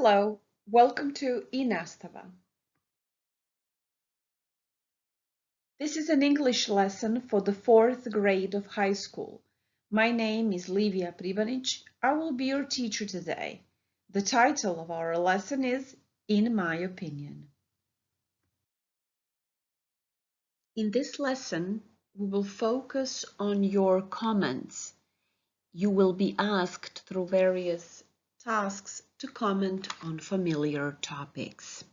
Hello, welcome to i-nastava. This is an English lesson for the 4th grade of high school. My name is Livija Pribanić. I will be your teacher today. The title of our lesson is In My Opinion. In this lesson, we will focus on your comments. You will be asked through various tasks to comment on familiar topics.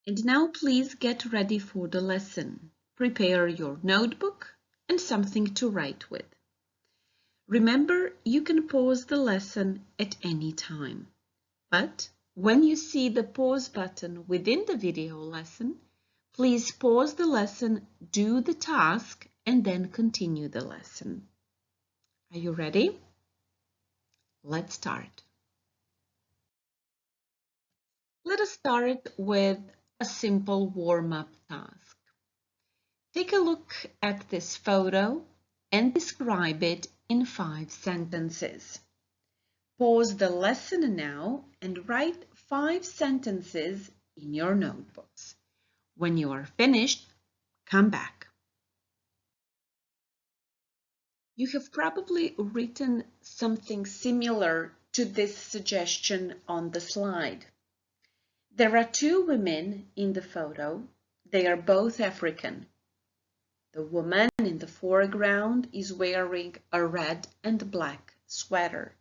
And now please get ready for the lesson. Prepare your notebook and something to write with. Remember, you can pause the lesson at any time. But when you see the pause button within the video lesson, please pause the lesson, do the task, and then continue the lesson. Are you ready? Let's start. Let us start with a simple warm-up task. Take a look at this photo and describe it in 5 sentences. Pause the lesson now and write 5 sentences in your notebooks. When you are finished, come back. You have probably written something similar to this suggestion on the slide. There are 2 women in the photo. They are both African. The woman in the foreground is wearing a red and black sweater.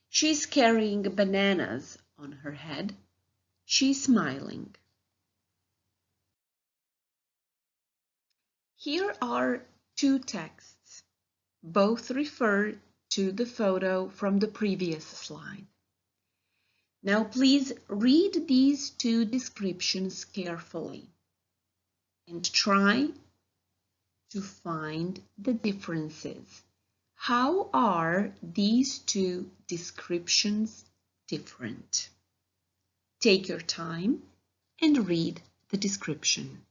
She's carrying bananas on her head. She's smiling. Here are 2 texts. Both refer to the photo from the previous slide. Now please read these 2 descriptions carefully and try to find the differences. How are these 2 descriptions different? Take your time and read the description.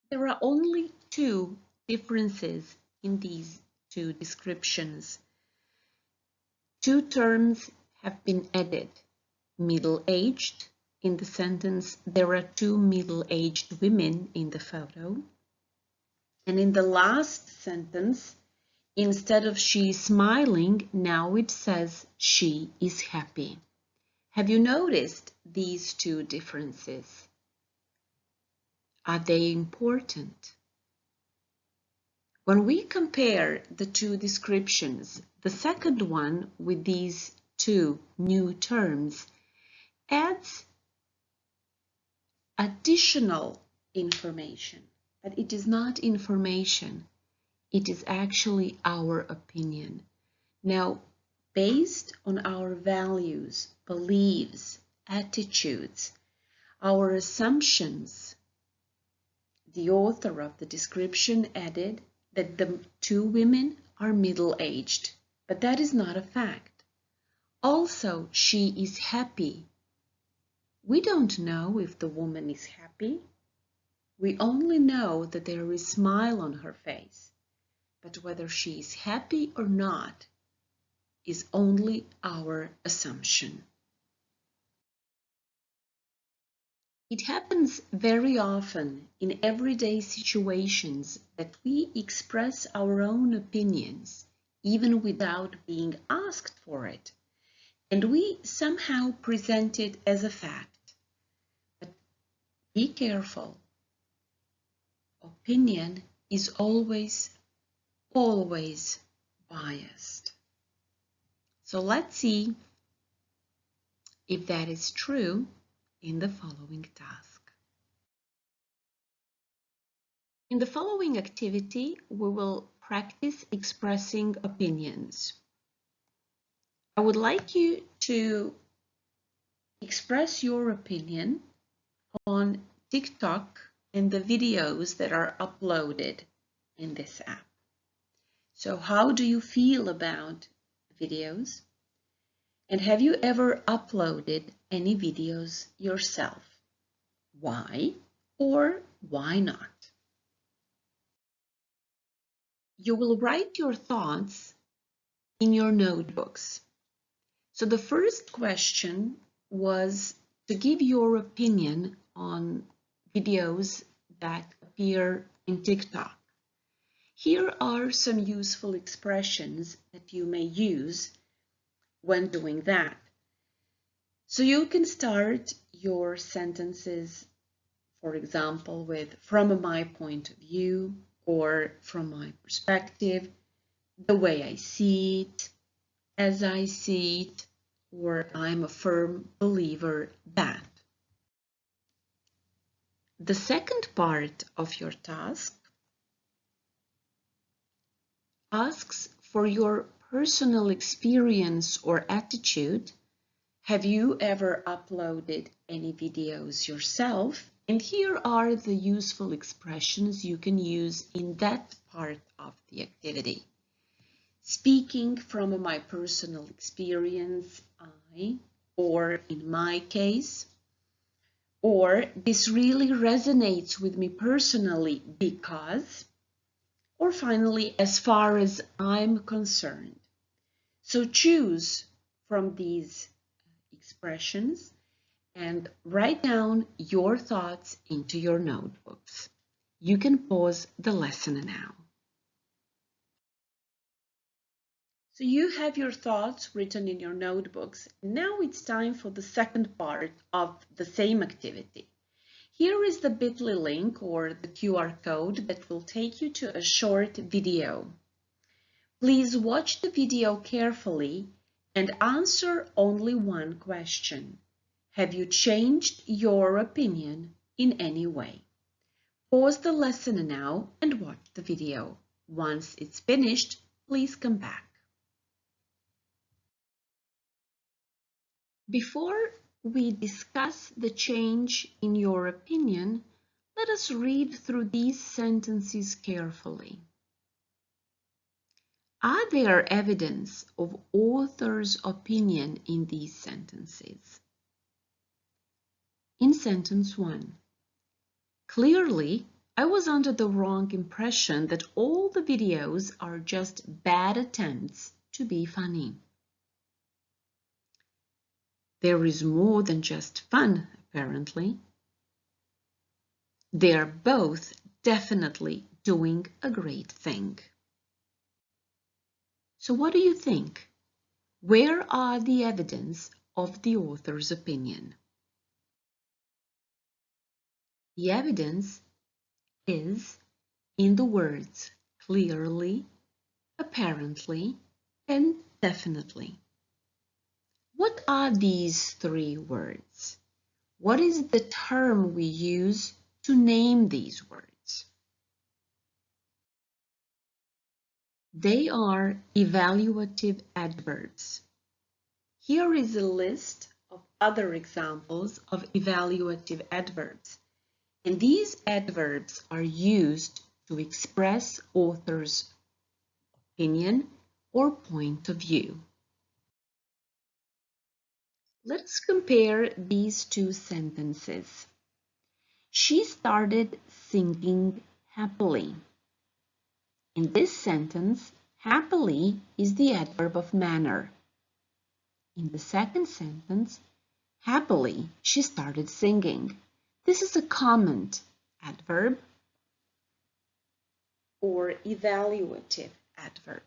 There are only 2 differences in these 2 descriptions. 2 terms have been added. Middle-aged. In the sentence, there are 2 middle-aged women in the photo. And in the last sentence, instead of she is smiling, now it says she is happy. Have you noticed these 2 differences? Are they important? When we compare the 2 descriptions, the second one with these 2 new terms adds additional information, but it is not information. It is actually our opinion. Now, based on our values, beliefs, attitudes, our assumptions, the author of the description added that the 2 women are middle-aged, but that is not a fact. Also, she is happy. We don't know if the woman is happy. We only know that there is a smile on her face. But whether she is happy or not is only our assumption. It happens very often in everyday situations that we express our own opinions, even without being asked for it, and we somehow present it as a fact. But be careful. Opinion is always biased. So let's see if that is true in the following task. In the following activity, we will practice expressing opinions. I would like you to express express your opinion on TikTok and the videos that are uploaded in this app. So how do you feel about videos? And have you ever uploaded any videos yourself? Why or why not? You will write your thoughts in your notebooks. So the first question was to give your opinion on videos that appear in TikTok. Here are some useful expressions that you may use when doing that. So you can start your sentences, for example, with "from my point of view" or "from my perspective," "the way I see it," "as I see it," or "I'm a firm believer that." The second part of your task asks for your personal experience or attitude. Have you ever uploaded any videos yourself? And here are the useful expressions you can use in that part of the activity. Speaking from my personal experience, I, or in my case, or this really resonates with me personally because, or finally, as far as I'm concerned. So choose from these expressions and write down your thoughts into your notebooks. You can pause the lesson now. So you have your thoughts written in your notebooks. Now it's time for the second part of the same activity. Here is the bit.ly link or the QR code that will take you to a short video. Please watch the video carefully and answer only one question. Have you changed your opinion in any way? Pause the lesson now and watch the video. Once it's finished, please come back. Before we discuss the change in your opinion, let us read through these sentences carefully. Are there evidence of author's opinion in these sentences? In sentence 1, clearly, I was under the wrong impression that all the videos are just bad attempts to be funny. There is more than just fun, apparently. They are both definitely doing a great thing. So what do you think? Where are the evidence of the author's opinion? The evidence is in the words clearly, apparently, and definitely. What are these three words? What is the term we use to name these words? They are evaluative adverbs. Here is a list of other examples of evaluative adverbs. And these adverbs are used to express author's opinion or point of view. Let's compare these two sentences. She started singing happily. In this sentence, happily is the adverb of manner. In the second sentence, happily she started singing. This is a comment adverb or evaluative adverb.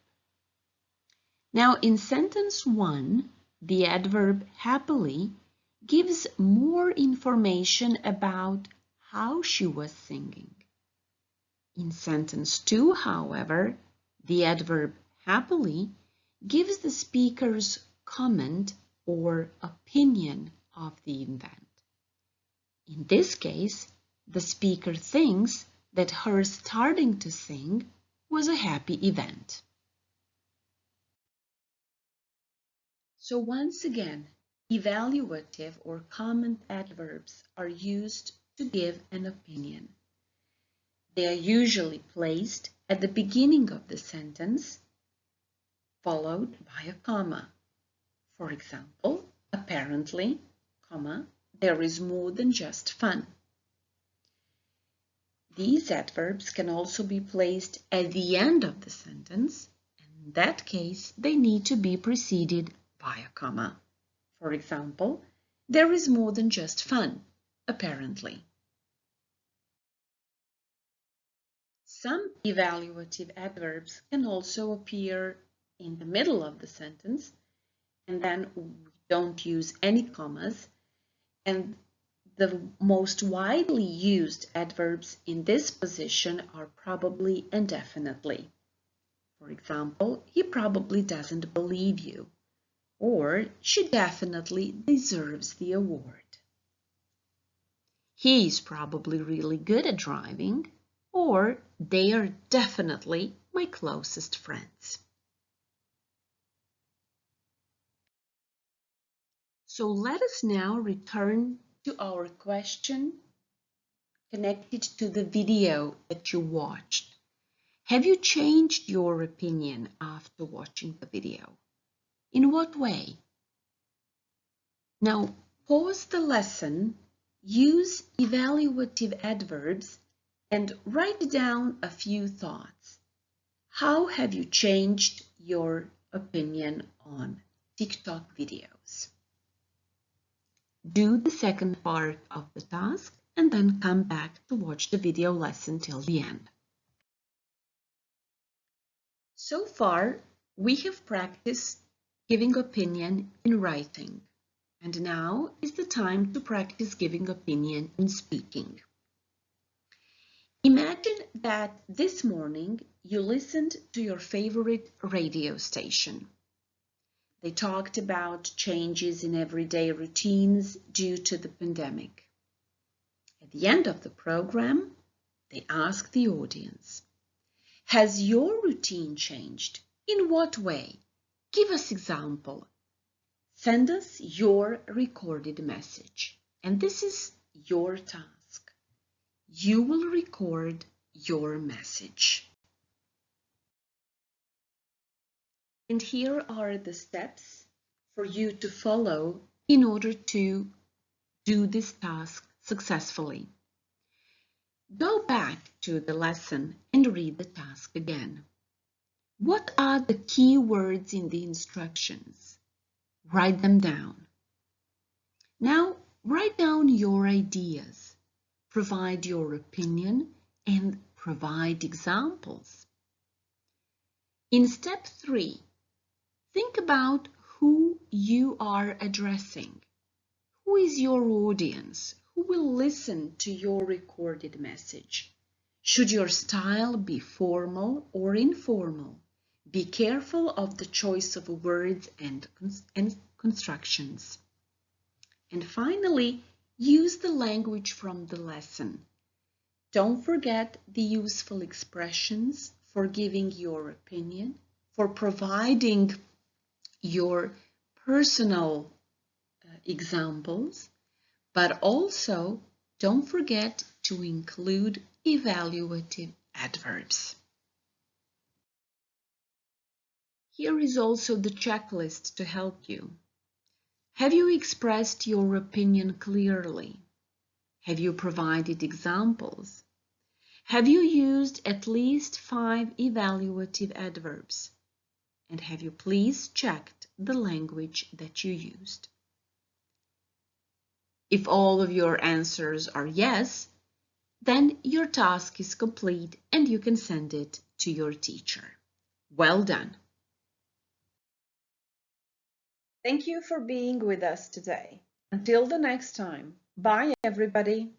Now, in sentence 1, the adverb happily gives more information about how she was singing. In sentence 2, however, the adverb happily gives the speaker's comment or opinion of the event. In this case, the speaker thinks that her starting to sing was a happy event. So once again, evaluative or comment adverbs are used to give an opinion. They are usually placed at the beginning of the sentence, followed by a comma. For example, apparently, comma, there is more than just fun. These adverbs can also be placed at the end of the sentence. In that case, they need to be preceded by a comma. For example, there is more than just fun, apparently. Some evaluative adverbs can also appear in the middle of the sentence, and then we don't use any commas. And the most widely used adverbs in this position are probably and definitely. For example, he probably doesn't believe you, or she definitely deserves the award. He is probably really good at driving, or they are definitely my closest friends. So let us now return to our question connected to the video that you watched. Have you changed your opinion after watching the video? In what way? Now, pause the lesson, use evaluative adverbs, and write down a few thoughts. How have you changed your opinion on TikTok videos? Do the second part of the task and then come back to watch the video lesson till the end. So far, we have practiced giving opinion in writing, and now is the time to practice giving opinion in speaking. Imagine that this morning you listened to your favorite radio station. They talked about changes in everyday routines due to the pandemic. At the end of the program, they asked the audience, has your routine changed? In what way? Give us example. Send us your recorded message. And this is your task. You will record your message. And here are the steps for you to follow in order to do this task successfully. Go back to the lesson and read the task again. What are the key words in the instructions? Write them down. Now, write down your ideas, provide your opinion, and provide examples. In step 3, think about who you are addressing. Who is your audience? Who will listen to your recorded message? Should your style be formal or informal? Be careful of the choice of words and constructions. And finally, use the language from the lesson. Don't forget the useful expressions for giving your opinion, for providing your personal examples, but also don't forget to include evaluative adverbs. Here is also the checklist to help you. Have you expressed your opinion clearly? Have you provided examples? Have you used at least 5 evaluative adverbs? And have you please checked the language that you used? If all of your answers are yes, then your task is complete and you can send it to your teacher. Well done! Thank you for being with us today. Until the next time, bye everybody!